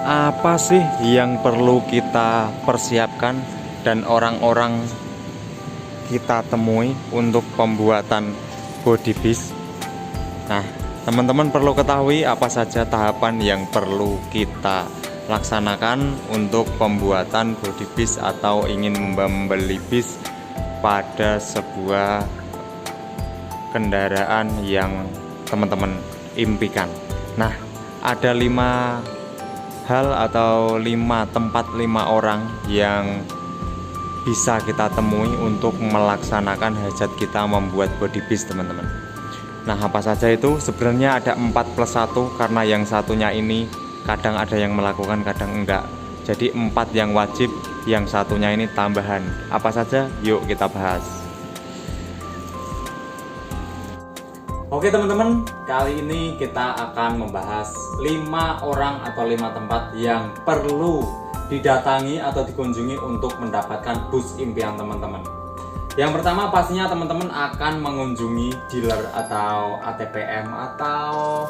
Apa sih yang perlu kita persiapkan dan orang-orang kita temui untuk pembuatan body bis? Nah, teman-teman perlu ketahui apa saja tahapan yang perlu kita laksanakan untuk pembuatan body bis atau ingin membeli bis pada sebuah kendaraan yang teman-teman impikan. Nah, ada 5 hal atau 5 tempat, 5 orang yang bisa kita temui untuk melaksanakan hajat kita membuat body bis, teman-teman. Nah, apa saja itu? Sebenarnya ada 4+1 karena yang satunya ini kadang ada yang melakukan, kadang enggak. Jadi 4 yang wajib, yang satunya ini tambahan. Apa saja? Yuk kita bahas. Oke teman-teman, kali ini kita akan membahas 5 orang atau 5 tempat yang perlu didatangi atau dikunjungi untuk mendapatkan bus impian teman-teman. Yang pertama pastinya teman-teman akan mengunjungi dealer atau ATPM atau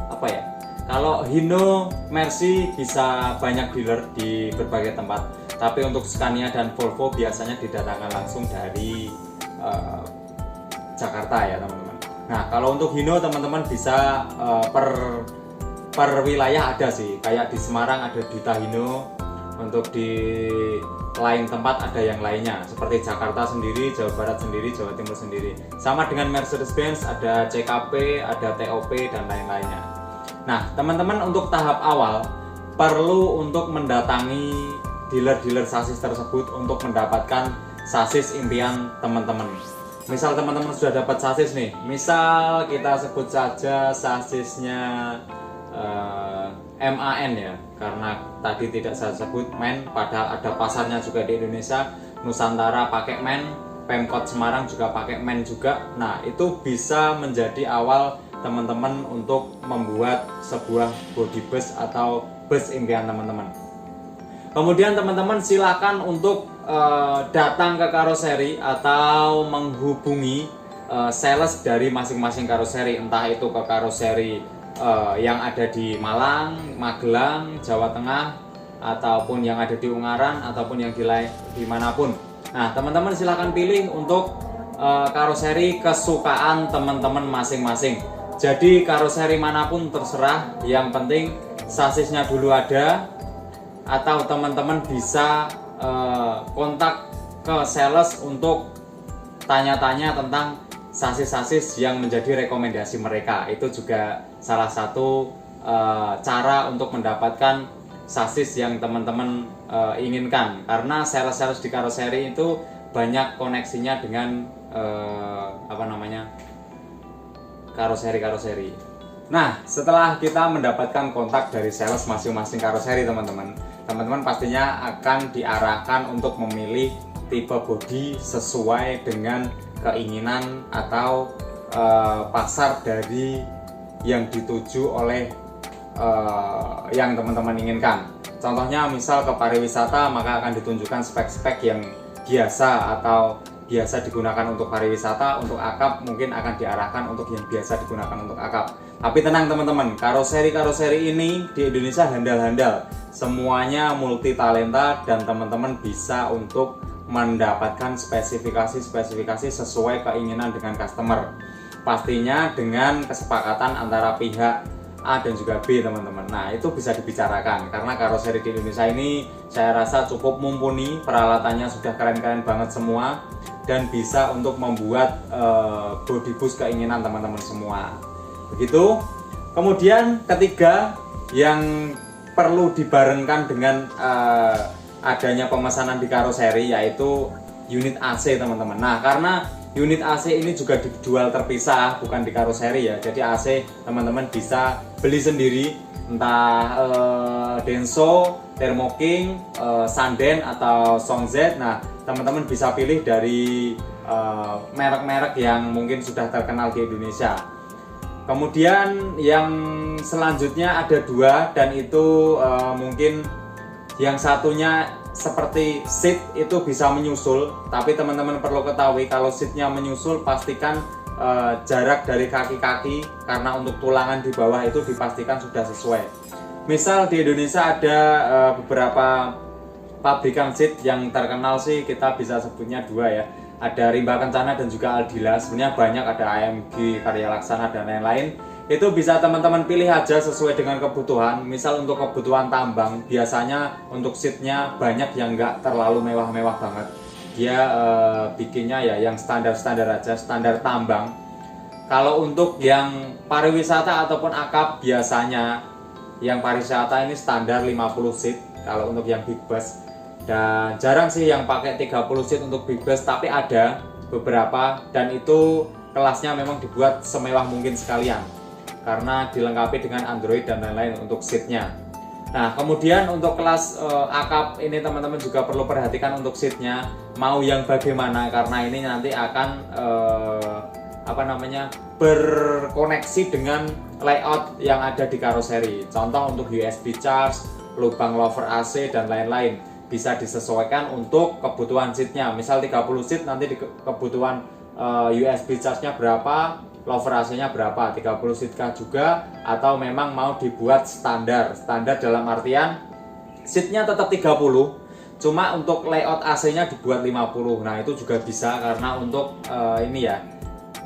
apa ya? Kalau Hino, Mercy bisa banyak dealer di berbagai tempat. Tapi untuk Scania dan Volvo biasanya didatangkan langsung dari Jakarta ya teman-teman. Nah kalau untuk Hino teman-teman bisa per wilayah ada sih. Kayak di Semarang ada Duta Hino. Untuk di lain tempat ada yang lainnya. Seperti Jakarta sendiri, Jawa Barat sendiri, Jawa Timur sendiri. Sama dengan Mercedes-Benz ada CKP, ada TOP dan lain-lainnya. Nah teman-teman untuk tahap awal perlu untuk mendatangi dealer-dealer sasis tersebut untuk mendapatkan sasis impian teman-teman. Misal teman-teman sudah dapat sasis nih, misal kita sebut saja sasisnya MAN ya, karena tadi tidak saya sebut MAN, padahal ada pasarnya juga di Indonesia. Nusantara pakai MAN, Pemkot Semarang juga pakai MAN juga. Nah itu bisa menjadi awal teman-teman untuk membuat sebuah body bus atau bus impian teman-teman. Kemudian teman-teman silakan untuk datang ke karoseri atau menghubungi sales dari masing-masing karoseri, entah itu ke karoseri yang ada di Malang, Magelang, Jawa Tengah, ataupun yang ada di Ungaran, ataupun yang dimanapun. Nah teman-teman silakan pilih untuk karoseri kesukaan teman-teman masing-masing. Jadi karoseri manapun terserah, yang penting sasisnya dulu ada, atau teman-teman bisa kontak ke sales untuk tanya-tanya tentang sasis-sasis yang menjadi rekomendasi mereka. Itu juga salah satu cara untuk mendapatkan sasis yang teman-teman inginkan, karena sales-sales di karoseri itu banyak koneksinya dengan karoseri-karoseri. Nah, setelah kita mendapatkan kontak dari sales masing-masing karoseri teman-teman pastinya akan diarahkan untuk memilih tipe bodi sesuai dengan keinginan atau pasar dari yang dituju oleh yang teman-teman inginkan. Contohnya misal ke pariwisata, maka akan ditunjukkan spek-spek yang biasa atau biasa digunakan untuk pariwisata. Untuk akap mungkin akan diarahkan untuk yang biasa digunakan untuk akap. Tapi tenang teman-teman, karoseri-karoseri ini di Indonesia handal-handal, semuanya multi talenta, dan teman-teman bisa untuk mendapatkan spesifikasi sesuai keinginan dengan customer. Pastinya dengan kesepakatan antara pihak A dan juga B teman-teman. Nah itu bisa dibicarakan, karena karoseri di Indonesia ini saya rasa cukup mumpuni, peralatannya sudah keren-keren banget semua, dan bisa untuk membuat body bus keinginan teman-teman semua. Begitu. Kemudian ketiga yang perlu dibarengkan dengan adanya pemesanan di karoseri yaitu unit AC teman-teman. Nah karena unit AC ini juga dijual terpisah, bukan di karoseri ya. Jadi AC teman-teman bisa beli sendiri, entah Denso, Thermo King, Sanden atau Songz. Nah teman-teman bisa pilih dari merek-merek yang mungkin sudah terkenal di Indonesia. Kemudian yang selanjutnya ada 2, dan itu mungkin yang satunya seperti seat itu bisa menyusul, tapi teman-teman perlu ketahui kalau seatnya menyusul pastikan jarak dari kaki-kaki, karena untuk tulangan di bawah itu dipastikan sudah sesuai. Misal di Indonesia ada beberapa pabrikan seat yang terkenal sih, kita bisa sebutnya dua ya. Ada Rimba Kencana dan juga Aldila. Sebenarnya banyak, ada AMG, Karya Laksana dan lain-lain. Itu bisa teman-teman pilih aja sesuai dengan kebutuhan. Misal untuk kebutuhan tambang, biasanya untuk seatnya banyak yang nggak terlalu mewah-mewah banget. Dia bikinnya ya yang standar-standar aja, standar tambang. Kalau untuk yang pariwisata ataupun akap, biasanya yang pariwisata ini standar 50 seat kalau untuk yang big bus. Dan jarang sih yang pakai 30 seat untuk big bus, tapi ada beberapa, dan itu kelasnya memang dibuat semewah mungkin sekalian karena dilengkapi dengan Android dan lain-lain untuk seatnya. Nah, kemudian untuk kelas akap ini teman-teman juga perlu perhatikan untuk seatnya mau yang bagaimana, karena ini nanti akan berkoneksi dengan layout yang ada di karoseri. Contoh untuk USB charge, lubang lover AC dan lain-lain bisa disesuaikan untuk kebutuhan seatnya. Misal 30 seat, nanti di kebutuhan USB charge-nya berapa, lover AC-nya berapa, 30 seat kah juga, atau memang mau dibuat standar dalam artian seatnya tetap 30, cuma untuk layout AC-nya dibuat 50. Nah itu juga bisa, karena untuk ini ya,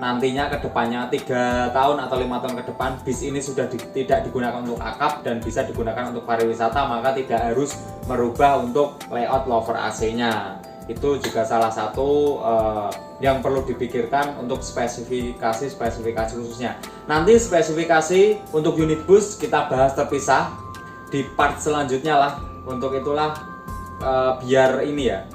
nantinya ke depannya 3 tahun atau 5 tahun ke depan bis ini sudah tidak digunakan untuk akap dan bisa digunakan untuk pariwisata, maka tidak harus merubah untuk layout lover AC-nya. Itu juga salah satu yang perlu dipikirkan untuk spesifikasi khususnya. Nanti spesifikasi untuk unit bus kita bahas terpisah di part selanjutnya lah. Untuk itulah biar ini ya,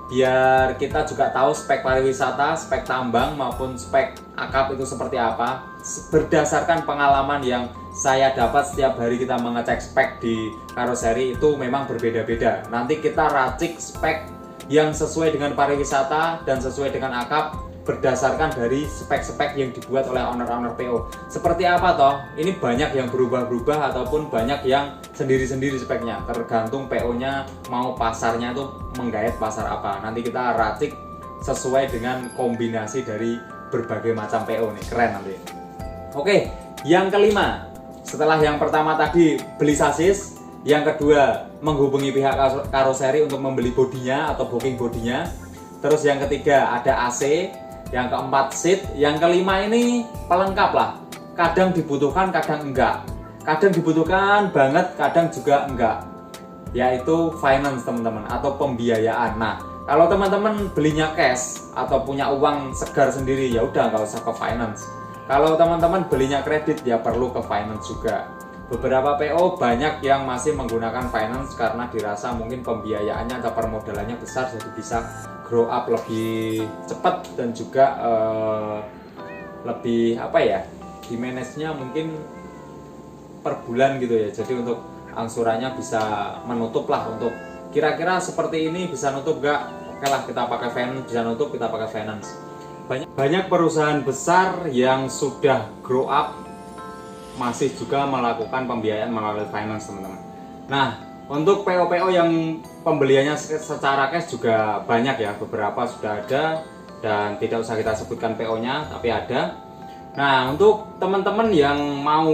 biar kita juga tahu spek pariwisata, spek tambang maupun spek akap itu seperti apa. Berdasarkan pengalaman yang saya dapat setiap hari kita mengecek spek di karoseri itu memang berbeda-beda. Nanti kita racik spek yang sesuai dengan pariwisata dan sesuai dengan akap berdasarkan dari spek-spek yang dibuat oleh owner-owner PO. Seperti apa toh? Ini banyak yang berubah-berubah ataupun banyak yang sendiri-sendiri speknya, tergantung PO-nya mau pasarnya itu menggait pasar apa. Nanti kita racik sesuai dengan kombinasi dari berbagai macam PO nih, keren nanti. Oke, yang kelima, setelah yang pertama tadi beli sasis, yang kedua menghubungi pihak karoseri untuk membeli bodinya atau booking bodinya. Terus yang ketiga ada AC, yang keempat seat, yang kelima ini pelengkap lah. Kadang dibutuhkan, kadang enggak. Kadang dibutuhkan banget, kadang juga enggak. Yaitu finance teman-teman, atau pembiayaan. Nah, kalau teman-teman belinya cash atau punya uang segar sendiri, ya udah nggak usah ke finance. Kalau teman-teman belinya kredit, ya perlu ke finance juga. Beberapa PO banyak yang masih menggunakan finance karena dirasa mungkin pembiayaannya atau permodalannya besar, jadi bisa grow up lebih cepat dan juga lebih di manage-nya mungkin per bulan gitu ya. Jadi untuk angsurannya bisa menutup lah, untuk kira-kira seperti ini bisa nutup gak? Oke lah, kita pakai finance, bisa nutup kita pakai finance. Banyak perusahaan besar yang sudah grow up masih juga melakukan pembiayaan melalui finance teman-teman. Nah, untuk PO-PO yang pembeliannya secara cash juga banyak ya, beberapa sudah ada dan tidak usah kita sebutkan PO-nya, tapi ada. Nah, untuk teman-teman yang mau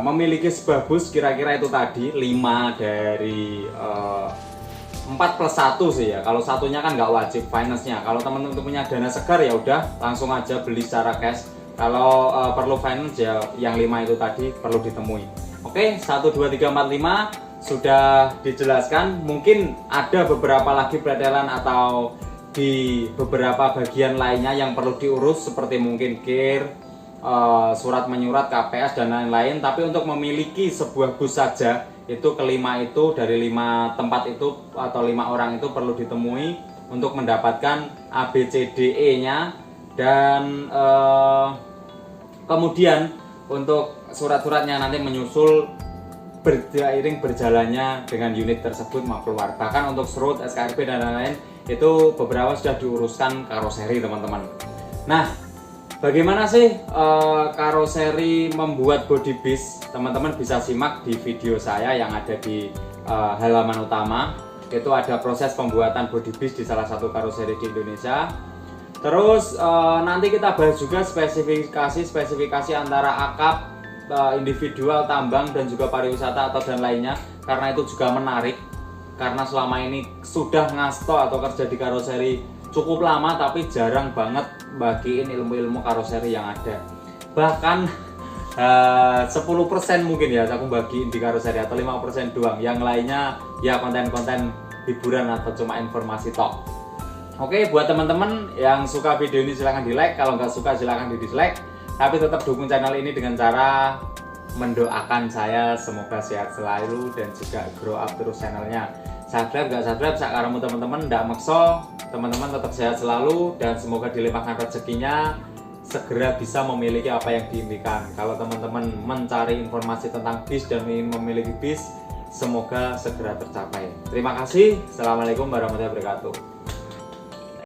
memiliki sebuah bus, kira-kira itu tadi 5 dari 4 plus 1 sih ya. Kalau satunya kan nggak wajib finance-nya. Kalau teman-teman punya dana segar ya udah langsung aja beli secara cash. Kalau perlu finance ya yang 5 itu tadi perlu ditemui. Oke, 1, 2, 3, 4, 5 sudah dijelaskan. Mungkin ada beberapa lagi pretelan atau di beberapa bagian lainnya yang perlu diurus, seperti mungkin KIR, surat menyurat, KPS dan lain-lain. Tapi untuk memiliki sebuah bus saja, itu kelima itu dari 5 tempat itu atau 5 orang itu perlu ditemui untuk mendapatkan ABCDE nya. Dan kemudian untuk surat-suratnya nanti menyusul beriring berjalannya dengan unit tersebut mau keluar. Bahkan untuk serut, SKRP dan lain-lain itu beberapa sudah diuruskan karoseri teman-teman. Nah, bagaimana sih karoseri membuat body bis? Teman-teman bisa simak di video saya yang ada di halaman utama. Itu ada proses pembuatan body bis di salah satu karoseri di Indonesia. Terus nanti kita bahas juga spesifikasi antara akap, individual, tambang dan juga pariwisata atau dan lainnya, karena itu juga menarik. Karena selama ini sudah ngasto atau kerja di karoseri cukup lama, tapi jarang banget bagiin ilmu-ilmu karoseri yang ada. Bahkan 10% mungkin ya aku bagiin di karoseri, atau 5% doang. Yang lainnya ya konten-konten hiburan atau cuma informasi tok. Oke, buat teman-teman yang suka video ini silahkan di like, kalau nggak suka silahkan di dislike. Tapi tetap dukung channel ini dengan cara mendoakan saya semoga sehat selalu dan juga grow up terus channelnya. Subscribe nggak subscribe, sakaramu teman-teman, nggak makso. Teman-teman tetap sehat selalu dan semoga dilimpahkan rezekinya, segera bisa memiliki apa yang diimpikan. Kalau teman-teman mencari informasi tentang bis dan ingin memiliki bis, semoga segera tercapai. Terima kasih. Assalamualaikum warahmatullahi wabarakatuh.